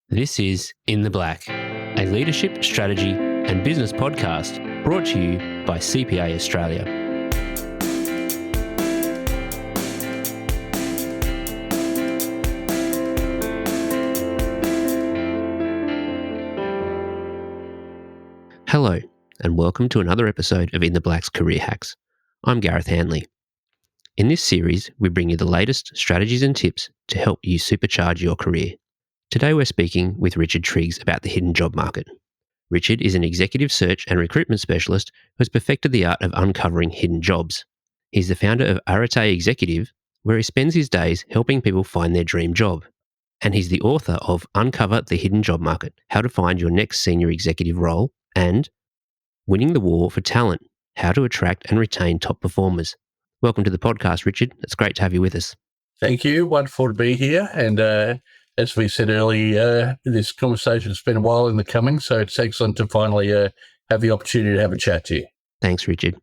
This is In the Black, a leadership, strategy and business podcast brought to you by CPA Australia. Hello, and welcome to another episode of In the Black's Career Hacks. I'm Gareth Hanley. In this series, we bring you the latest strategies and tips to help you supercharge your career. Today we're speaking with Richard Triggs about the hidden job market. Richard is an executive search and recruitment specialist who has perfected the art of uncovering hidden jobs. He's the founder of Arete Executive, where he spends his days helping people find their dream job. And he's the author of Uncover the Hidden Job Market, How to Find Your Next Senior Executive Role, and Winning the War for Talent, How to Attract and Retain Top Performers. Welcome to the podcast, Richard. It's great to have you with us. Thank you. Wonderful to be here. And as we said earlier, this conversation's been a while in the coming, so it's excellent to finally have the opportunity to have a chat to you. Thanks, Richard.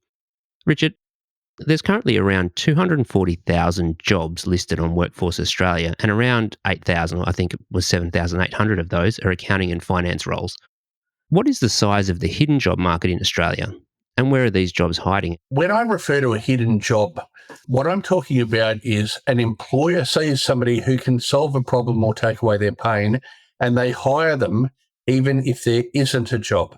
Richard, there's currently around 240,000 jobs listed on Workforce Australia, and around 8,000, I think it was 7,800 of those, are accounting and finance roles. What is the size of the hidden job market in Australia, and where are these jobs hiding? When I refer to a hidden job, what I'm talking about is an employer sees somebody who can solve a problem or take away their pain, and they hire them even if there isn't a job.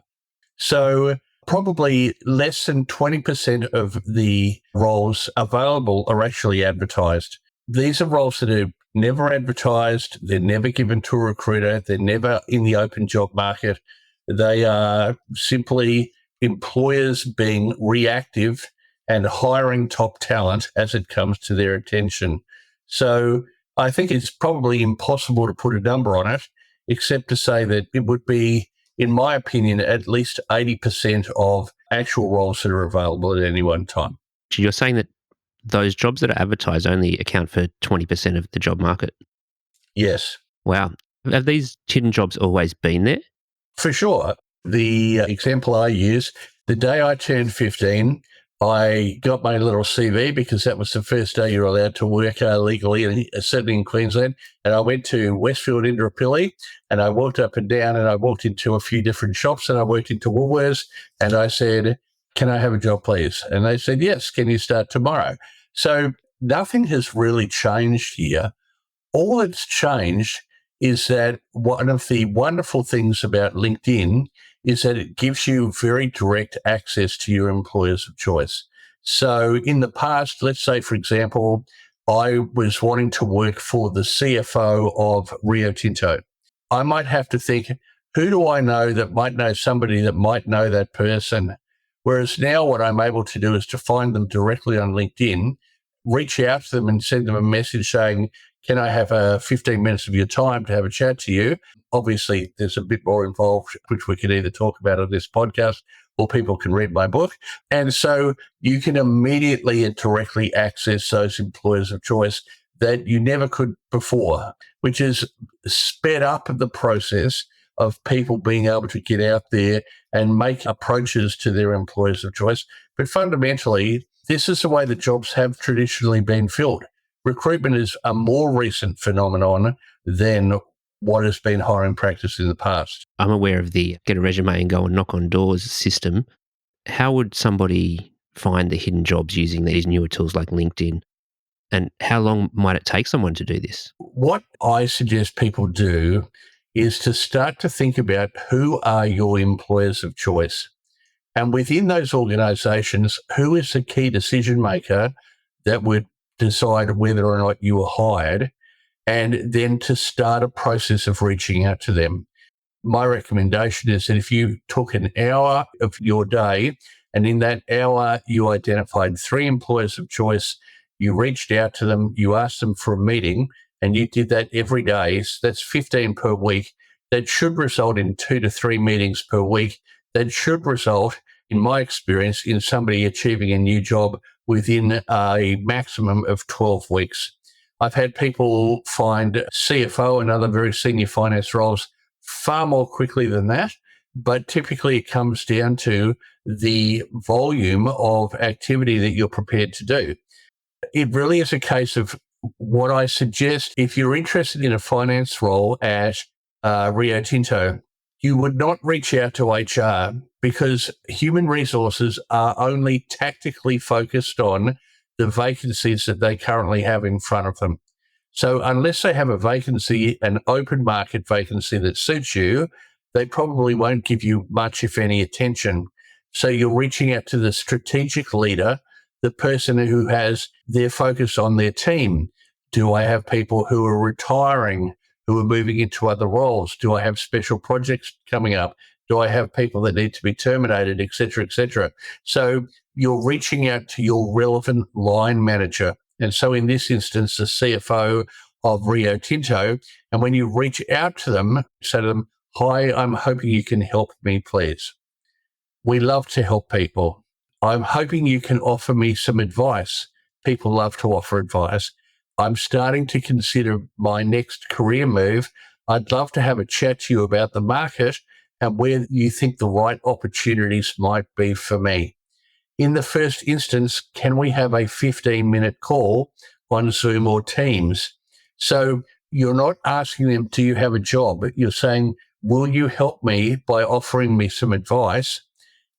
So probably less than 20% of the roles available are actually advertised. These are roles that are never advertised. They're never given to a recruiter. They're never in the open job market. They are simply employers being reactive and hiring top talent as it comes to their attention. So I think it's probably impossible to put a number on it, except to say that it would be, in my opinion, at least 80% of actual roles that are available at any one time. You're saying that those jobs that are advertised only account for 20% of the job market? Yes. Wow. Have these hidden jobs always been there? For sure. The example I use, the day I turned 15, I got my little CV because that was the first day you're allowed to work legally, certainly in Queensland. And I went to Westfield Indooroopilly and I walked up and down and I walked into a few different shops and I worked into Woolworths and I said, "Can I have a job, please?" And they said, "Yes, can you start tomorrow?" So nothing has really changed here. All that's changed is that one of the wonderful things about LinkedIn is that it gives you very direct access to your employers of choice. So in the past, let's say, for example, I was wanting to work for the CFO of Rio Tinto. I might have to think, who do I know that might know somebody that might know that person? Whereas now what I'm able to do is to find them directly on LinkedIn, reach out to them and send them a message saying, "Can I have 15 minutes of your time to have a chat to you?" Obviously, there's a bit more involved, which we can either talk about on this podcast or people can read my book. And so you can immediately and directly access those employers of choice that you never could before, which has sped up the process of people being able to get out there and make approaches to their employers of choice. But fundamentally, this is the way that jobs have traditionally been filled. Recruitment is a more recent phenomenon than what has been hiring practice in the past. I'm aware of the get a resume and go and knock on doors system. How would somebody find the hidden jobs using these newer tools like LinkedIn? And how long might it take someone to do this? What I suggest people do is to start to think about who are your employers of choice. And within those organizations, who is the key decision maker that would decide whether or not you were hired, and then to start a process of reaching out to them. My recommendation is that if you took an hour of your day and in that hour you identified 3 employers of choice, you reached out to them, you asked them for a meeting, and you did that every day, so that's 15 per week. That should result in 2 to 3 meetings per week. That should result, in my experience, in somebody achieving a new job within a maximum of 12 weeks. I've had people find CFO and other very senior finance roles far more quickly than that, but typically it comes down to the volume of activity that you're prepared to do. It really is a case of what I suggest. If you're interested in a finance role at Rio Tinto, you would not reach out to HR because human resources are only tactically focused on the vacancies that they currently have in front of them. So unless they have a vacancy, an open market vacancy that suits you, they probably won't give you much, if any, attention. So you're reaching out to the strategic leader, the person who has their focus on their team. Do I have people who are retiring, who are moving into other roles? Do I have special projects coming up? Do I have people that need to be terminated, et cetera, et cetera? So you're reaching out to your relevant line manager. And so in this instance, the CFO of Rio Tinto. And when you reach out to them, say to them, hi, I'm hoping you can help me, please. We love to help people. I'm hoping you can offer me some advice. People love to offer advice. I'm starting to consider my next career move. I'd love to have a chat to you about the market and where you think the right opportunities might be for me. In the first instance, can we have a 15-minute call on Zoom or Teams? So you're not asking them, do you have a job? You're saying, will you help me by offering me some advice?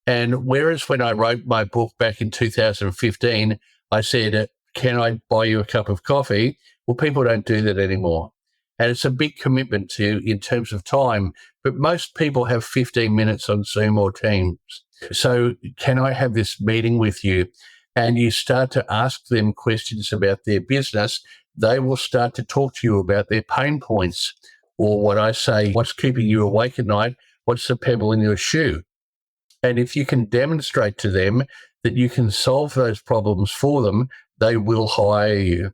And whereas when I wrote my book back in 2015, I said, can I buy you a cup of coffee? Well, people don't do that anymore. And it's a big commitment to in terms of time, but most people have 15 minutes on Zoom or Teams. So can I have this meeting with you? And you start to ask them questions about their business. They will start to talk to you about their pain points, or what I say, what's keeping you awake at night? What's the pebble in your shoe? And if you can demonstrate to them that you can solve those problems for them, they will hire you.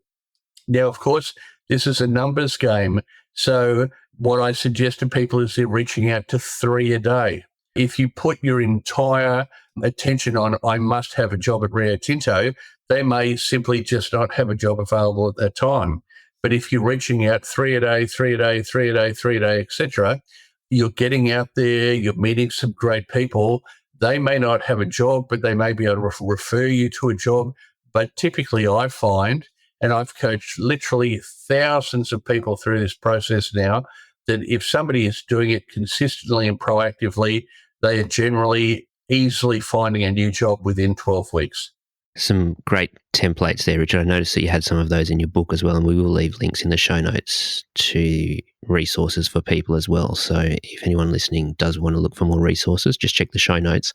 Now, of course, this is a numbers game. So what I suggest to people is they're reaching out to 3 a day. If you put your entire attention on, I must have a job at Rio Tinto, they may simply just not have a job available at that time. But if you're reaching out 3 a day, 3 a day, 3 a day, 3 a day, etc., you're getting out there, you're meeting some great people. They may not have a job, but they may be able to refer you to a job. But typically I find, and I've coached literally thousands of people through this process now, that if somebody is doing it consistently and proactively, they are generally easily finding a new job within 12 weeks. Some great templates there, Richard. I noticed that you had some of those in your book as well, and we will leave links in the show notes to resources for people as well. So if anyone listening does want to look for more resources, just check the show notes.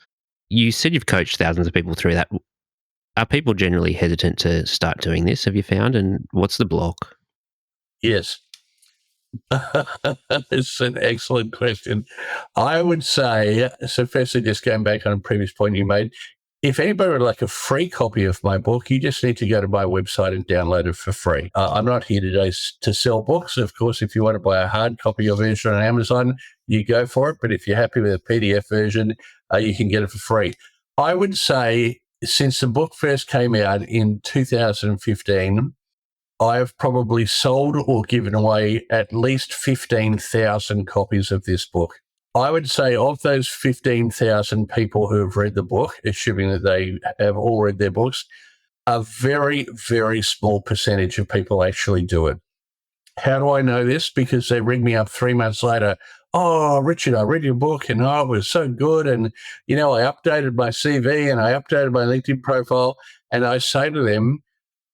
You said you've coached thousands of people through that. Are people generally hesitant to start doing this, have you found? And what's the block? Yes. It's an excellent question. I would say, so firstly, just going back on a previous point you made, if anybody would like a free copy of my book, you just need to go to my website and download it for free. I'm not here today to sell books. Of course, if you want to buy a hard copy of it on Amazon, you go for it. But if you're happy with a PDF version, you can get it for free. I would say since the book first came out in 2015, I've probably sold or given away at least 15,000 copies of this book. I would say of those 15,000 people who have read the book, assuming that they have all read their books, a very, very small percentage of people actually do it. How do I know this? Because they ring me up 3 months later. Oh, Richard, I read your book and it was so good. And, I updated my CV and I updated my LinkedIn profile. And I say to them,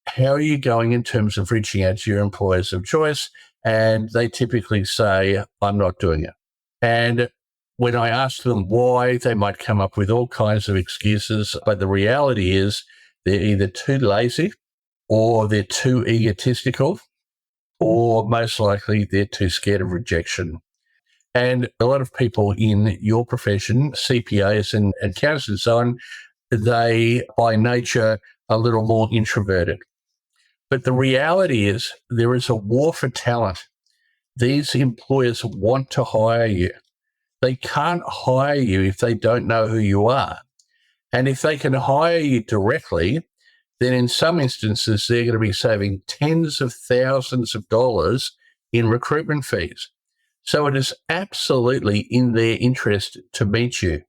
how are you going in terms of reaching out to your employers of choice? And they typically say, I'm not doing it. And when I ask them why, they might come up with all kinds of excuses. But the reality is they're either too lazy or they're too egotistical, or most likely they're too scared of rejection. And a lot of people in your profession, CPAs and accountants and so on, they by nature are a little more introverted. But the reality is there is a war for talent. These employers want to hire you. They can't hire you if they don't know who you are. And if they can hire you directly, then in some instances, they're going to be saving tens of thousands of dollars in recruitment fees. So it is absolutely in their interest to meet you.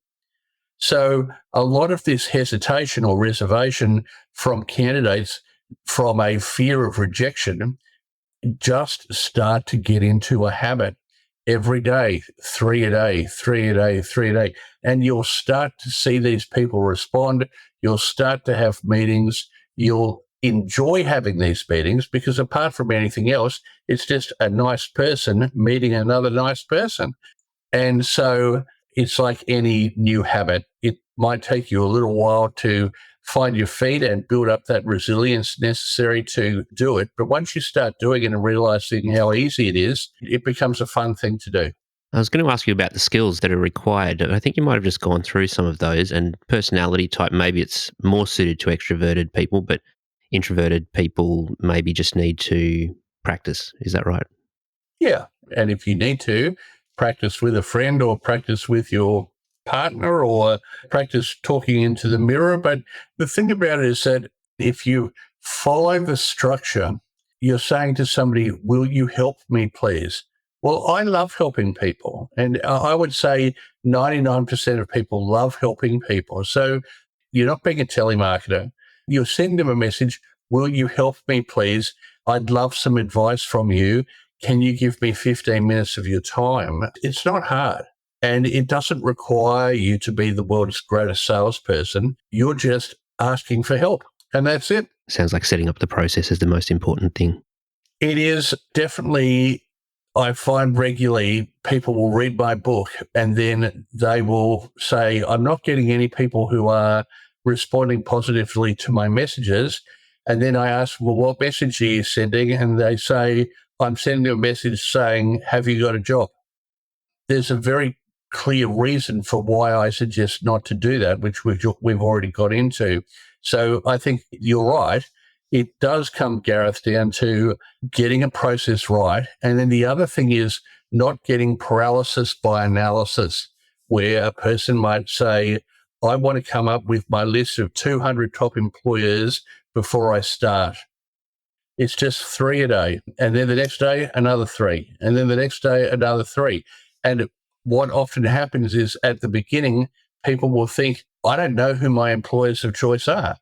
So a lot of this hesitation or reservation from candidates from a fear of rejection just start to get into a habit. every day, 3 a day, 3 a day, 3 a day. And you'll start to see these people respond. You'll start to have meetings. You'll enjoy having these meetings because apart from anything else, it's just a nice person meeting another nice person. And so it's like any new habit. It might take you a little while to find your feet and build up that resilience necessary to do it. But once you start doing it and realizing how easy it is, it becomes a fun thing to do. I was going to ask you about the skills that are required. I think you might have just gone through some of those, and personality type, maybe it's more suited to extroverted people, but introverted people maybe just need to practice. Is that right? Yeah. And if you need to, practice with a friend or practice with your partner or practice talking into the mirror. But the thing about it is that if you follow the structure, you're saying to somebody, will you help me, please? Well, I love helping people. And I would say 99% of people love helping people. So you're not being a telemarketer. You're sending them a message, will you help me, please? I'd love some advice from you. Can you give me 15 minutes of your time? It's not hard. And it doesn't require you to be the world's greatest salesperson. You're just asking for help. And that's it. Sounds like setting up the process is the most important thing. It is definitely, I find regularly people will read my book and then they will say, I'm not getting any people who are responding positively to my messages. And then I ask, well, what message are you sending? And they say, I'm sending a message saying, have you got a job? There's a very clear reason for why I suggest not to do that, which we've already got into. So I think you're right. It does come, Gareth, down to getting a process right. And then the other thing is not getting paralysis by analysis, where a person might say, I want to come up with my list of 200 top employers before I start. It's just 3 a day. And then the next day, another 3. And then the next day, another 3. And what often happens is at the beginning, people will think, I don't know who my employers of choice are.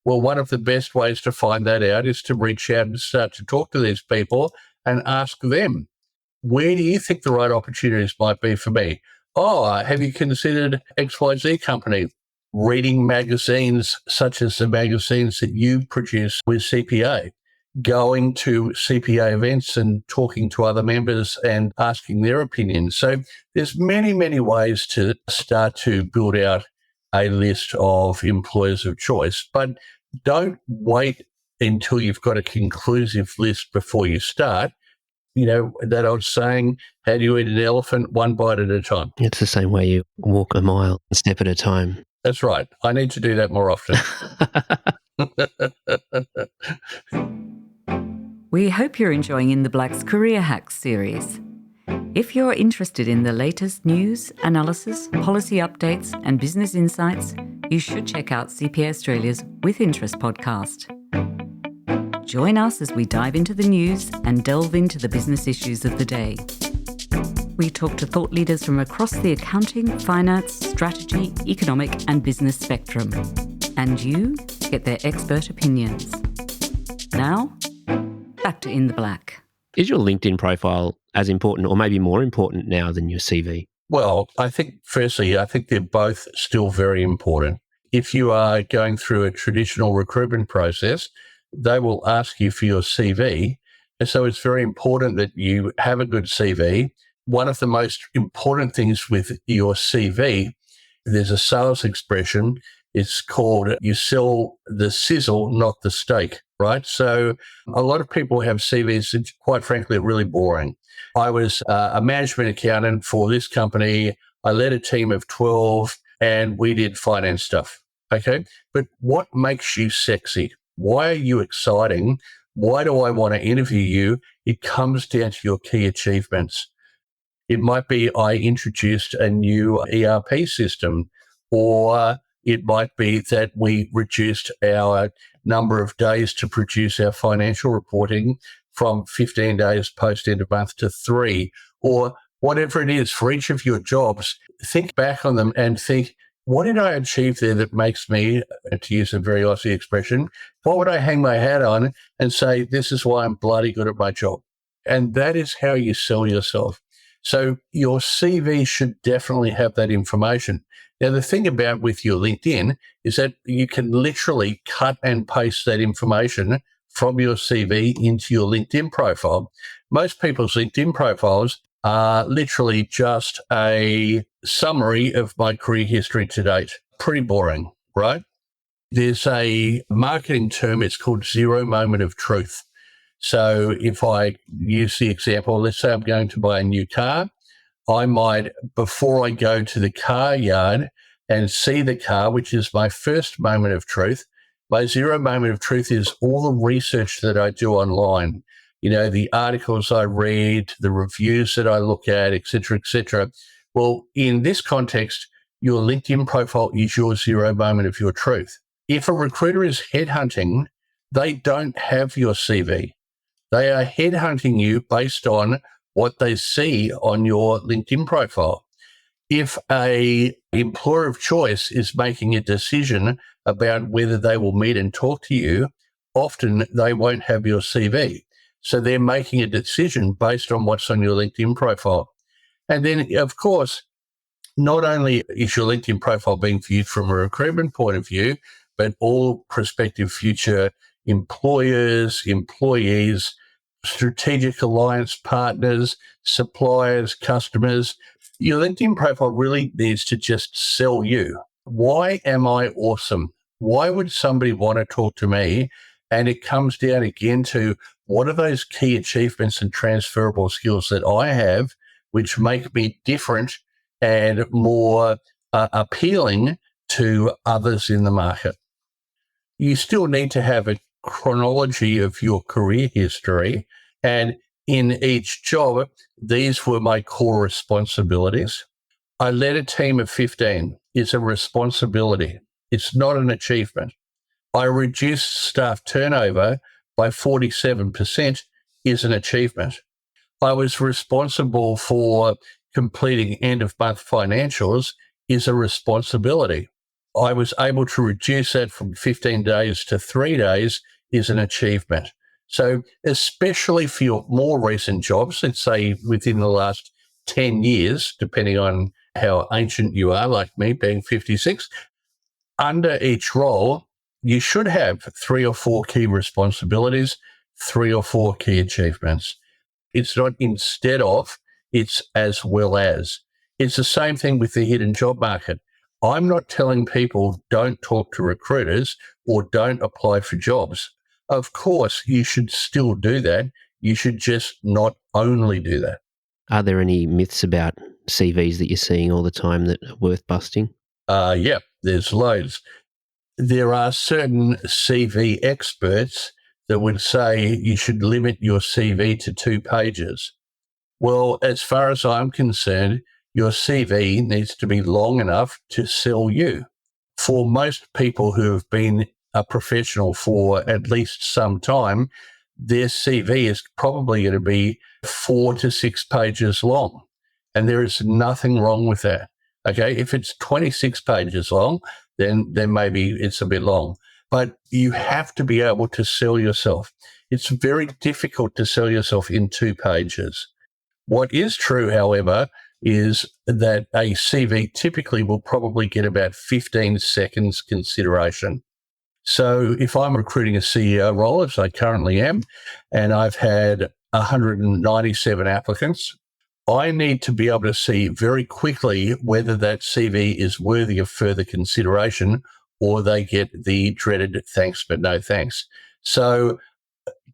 Well, one of the best ways to find that out is to reach out and start to talk to these people and ask them, where do you think the right opportunities might be for me? Oh, have you considered XYZ company? Reading magazines such as the magazines that you produce with CPA, going to CPA events and talking to other members and asking their opinions. So there's many, many ways to start to build out a list of employers of choice, but don't wait until you've got a conclusive list before you start. You know, that old saying, how do you eat an elephant? One bite at a time. It's the same way you walk a mile, a step at a time. That's right. I need to do that more often. We hope you're enjoying In the Black's Career Hacks series. If you're interested in the latest news, analysis, policy updates, and business insights, you should check out CPA Australia's With Interest podcast. Join us as we dive into the news and delve into the business issues of the day. We talk to thought leaders from across the accounting, finance, strategy, economic, and business spectrum. And you get their expert opinions. Now, back to In the Black. Is your LinkedIn profile as important or maybe more important now than your CV? Well, I think they're both still very important. If you are going through a traditional recruitment process, they will ask you for your CV. And so it's very important that you have a good CV. One of the most important things with your CV, there's a sales expression. It's called, you sell the sizzle, not the steak, right? So a lot of people have CVs that, quite frankly, are really boring. I was a management accountant for this company. I led a team of 12 and we did finance stuff. Okay. But what makes you sexy? Why are you exciting? Why do I want to interview you? It comes down to your key achievements. It might be I introduced a new ERP system, or it might be that we reduced our number of days to produce our financial reporting from 15 days post end of month to 3, or whatever it is for each of your jobs. Think back on them and think, what did I achieve there that makes me, to use a very Aussie expression, what would I hang my hat on and say, this is why I'm bloody good at my job? And that is how you sell yourself. So your CV should definitely have that information. Now, the thing about with your LinkedIn is that you can literally cut and paste that information from your CV into your LinkedIn profile. Most people's LinkedIn profiles are literally just a summary of my career history to date. Pretty boring, right? There's a marketing term, it's called zero moment of truth. So if I use the example, let's say I'm going to buy a new car, I might, before I go to the car yard and see the car, which is my first moment of truth, my zero moment of truth is all the research that I do online, the articles I read, the reviews that I look at, et cetera, et cetera. Well, in this context, your LinkedIn profile is your zero moment of your truth. If a recruiter is headhunting, they don't have your CV. They are headhunting you based on what they see on your LinkedIn profile. If a employer of choice is making a decision about whether they will meet and talk to you, often they won't have your CV. So they're making a decision based on what's on your LinkedIn profile. And then, of course, not only is your LinkedIn profile being viewed from a recruitment point of view, but all prospective future employers, employees, strategic alliance partners, suppliers, customers. Your LinkedIn profile really needs to just sell you. Why am I awesome? Why would somebody want to talk to me? And it comes down again to what are those key achievements and transferable skills that I have, which make me different and more appealing to others in the market. You still need to have a chronology of your career history. And in each job, these were my core responsibilities. I led a team of 15. It's a responsibility. It's not an achievement. I reduced staff turnover by 47% is an achievement. I was responsible for completing end-of-month financials is a responsibility. I was able to reduce that from 15 days to 3 days is an achievement. So especially for your more recent jobs, let's say within the last 10 years, depending on how ancient you are, like me being 56, under each role, you should have 3 or 4 key responsibilities, 3 or 4 key achievements. It's not instead of, it's as well as. It's the same thing with the hidden job market. I'm not telling people don't talk to recruiters or don't apply for jobs. Of course, you should still do that. You should just not only do that. Are there any myths about CVs that you're seeing all the time that are worth busting? Yeah, there's loads. There are certain CV experts that would say you should limit your CV to 2 pages. Well, as far as I'm concerned, your CV needs to be long enough to sell you. For most people who have been a professional for at least some time, their CV is probably going to be 4 to 6 pages long. And there is nothing wrong with that. Okay, if it's 26 pages long, then maybe it's a bit long. But you have to be able to sell yourself. It's very difficult to sell yourself in 2 pages. What is true, however, is that a CV typically will probably get about 15 seconds consideration. So if I'm recruiting a CEO role, as I currently am, and I've had 197 applicants, I need to be able to see very quickly whether that CV is worthy of further consideration or they get the dreaded thanks but no thanks. So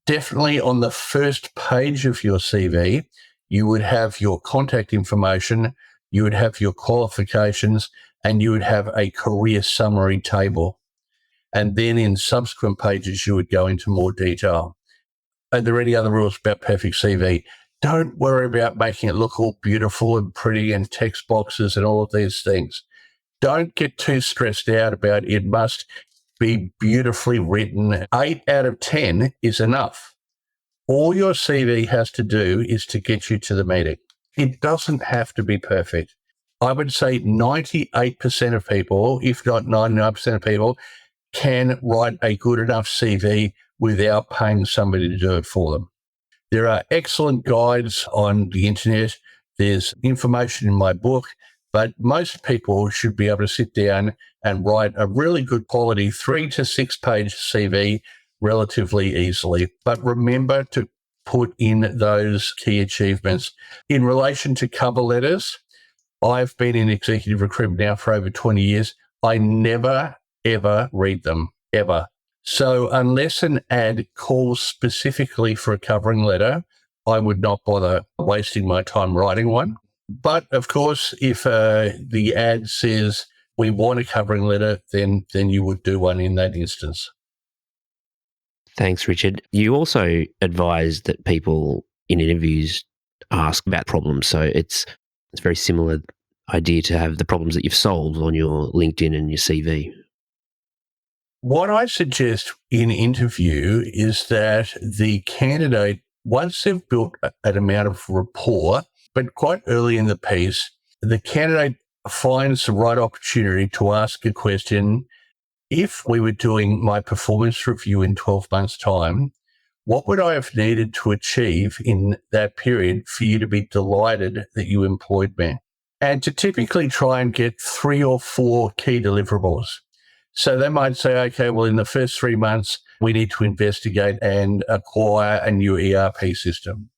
definitely on the first page of your CV, you would have your contact information, you would have your qualifications, and you would have a career summary table. And then in subsequent pages, you would go into more detail. Are there any other rules about perfect CV? Don't worry about making it look all beautiful and pretty and text boxes and all of these things. Don't get too stressed out about it must be beautifully written. 8 out of 10 is enough. All your CV has to do is to get you to the meeting. It doesn't have to be perfect. I would say 98% of people, if not 99% of people, can write a good enough CV without paying somebody to do it for them. There are excellent guides on the internet There's information in my book, but most people should be able to sit down and write a really good quality 3 to 6 page CV relatively easily. But remember to put in those key achievements. In relation to cover letters, I've been in executive recruitment now for over 20 years. I never, ever read them, ever. So unless an ad calls specifically for a covering letter, I would not bother wasting my time writing one. But of course, if the ad says we want a covering letter, then you would do one in that instance. Thanks, Richard. You also advise that people in interviews ask about problems. So it's a very similar idea to have the problems that you've solved on your LinkedIn and your CV. What I suggest in interview is that the candidate, once they've built an amount of rapport, but quite early in the piece, the candidate finds the right opportunity to ask a question. If we were doing my performance review in 12 months' time, what would I have needed to achieve in that period for you to be delighted that you employed me? And to typically try and get 3 or 4 key deliverables. So they might say, okay, well, in the first 3 months, we need to investigate and acquire a new ERP system.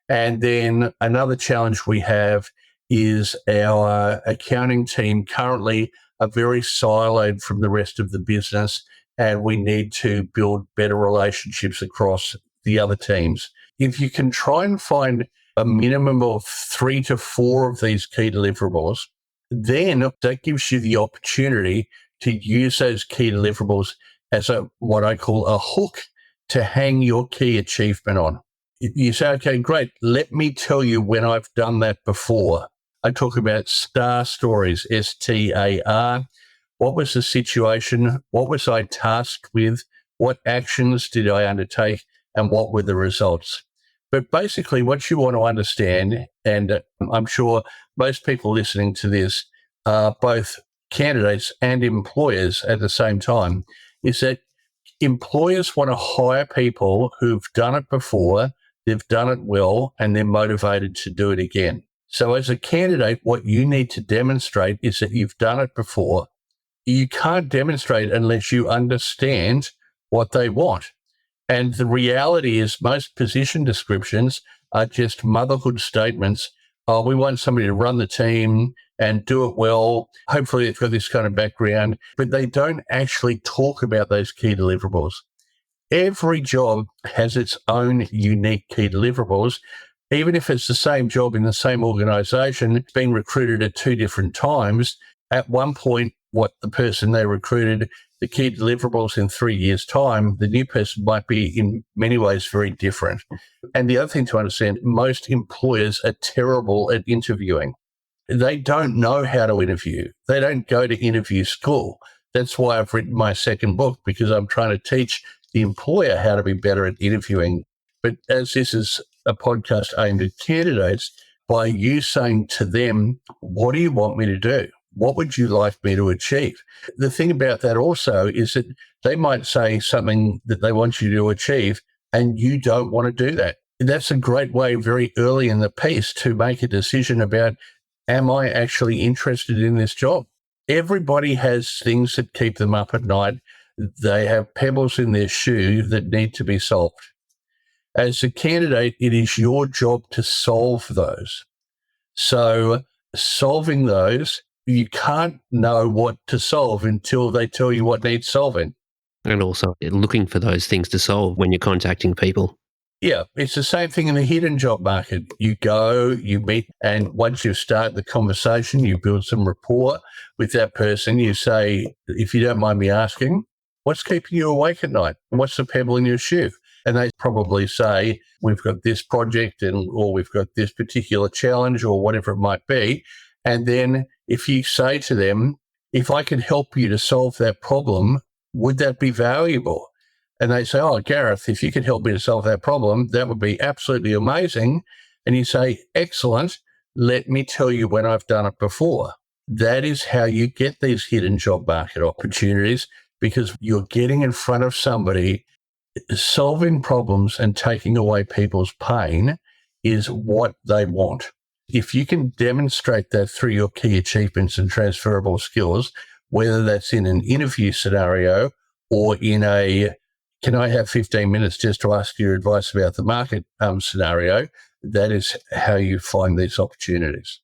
And then another challenge we have is our accounting team currently are very siloed from the rest of the business, and we need to build better relationships across the other teams. If you can try and find a minimum of 3 to 4 of these key deliverables, then that gives you the opportunity to use those key deliverables as what I call a hook to hang your key achievement on. You say, okay, great. Let me tell you when I've done that before. I talk about STAR stories, STAR. What was the situation? What was I tasked with? What actions did I undertake? And what were the results? But basically, what you want to understand, and I'm sure most people listening to this are both candidates and employers at the same time, is that employers want to hire people who've done it before, they've done it well, and they're motivated to do it again. So as a candidate, what you need to demonstrate is that you've done it before. You can't demonstrate unless you understand what they want. And the reality is most position descriptions are just motherhood statements. Oh, we want somebody to run the team and do it well. Hopefully they've got this kind of background, but they don't actually talk about those key deliverables. Every job has its own unique key deliverables. Even if it's the same job in the same organization, it's been recruited at 2 different times. At one point, what the person they recruited, the key deliverables in 3 years' time, the new person might be in many ways very different. And the other thing to understand, most employers are terrible at interviewing. They don't know how to interview. They don't go to interview school. That's why I've written my second book, because I'm trying to teach the employer how to be better at interviewing. But as this is a podcast aimed at candidates, by you saying to them, what do you want me to do? What would you like me to achieve? The thing about that also is that they might say something that they want you to achieve and you don't want to do that. That's a great way very early in the piece to make a decision about, am I actually interested in this job? Everybody has things that keep them up at night. They have pebbles in their shoe that need to be solved. As a candidate, it is your job to solve those. So solving those, you can't know what to solve until they tell you what needs solving. And also looking for those things to solve when you're contacting people. Yeah, it's the same thing in the hidden job market. You go, you meet, and once you start the conversation, you build some rapport with that person. You say, if you don't mind me asking, what's keeping you awake at night? What's the pebble in your shoe? And they probably say, we've got this project or we've got this particular challenge or whatever it might be. And then if you say to them, if I can help you to solve that problem, would that be valuable? And they say, oh, Gareth, if you could help me to solve that problem, that would be absolutely amazing. And you say, excellent. Let me tell you when I've done it before. That is how you get these hidden job market opportunities, because you're getting in front of somebody. Solving problems and taking away people's pain is what they want. If you can demonstrate that through your key achievements and transferable skills, whether that's in an interview scenario or in a, can I have 15 minutes just to ask your advice about the market scenario, that is how you find these opportunities.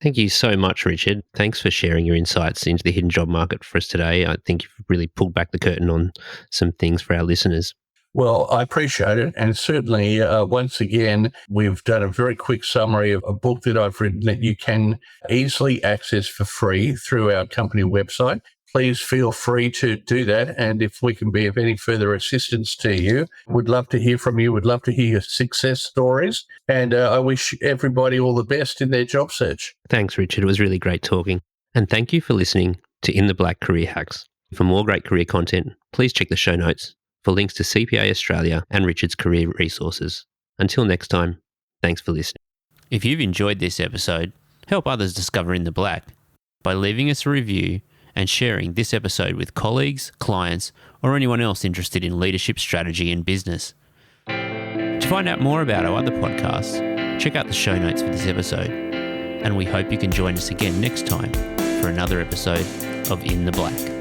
Thank you so much, Richard. Thanks for sharing your insights into the hidden job market for us today. I think you've really pulled back the curtain on some things for our listeners. Well, I appreciate it. And certainly, once again, we've done a very quick summary of a book that I've written that you can easily access for free through our company website. Please feel free to do that. And if we can be of any further assistance to you, we'd love to hear from you. We'd love to hear your success stories. And I wish everybody all the best in their job search. Thanks, Richard. It was really great talking. And thank you for listening to In the Black Career Hacks. For more great career content, please check the show notes for links to CPA Australia and Richard's career resources. Until next time, thanks for listening. If you've enjoyed this episode, help others discover In the Black by leaving us a review and sharing this episode with colleagues, clients, or anyone else interested in leadership strategy and business. To find out more about our other podcasts, check out the show notes for this episode. And we hope you can join us again next time for another episode of In the Black.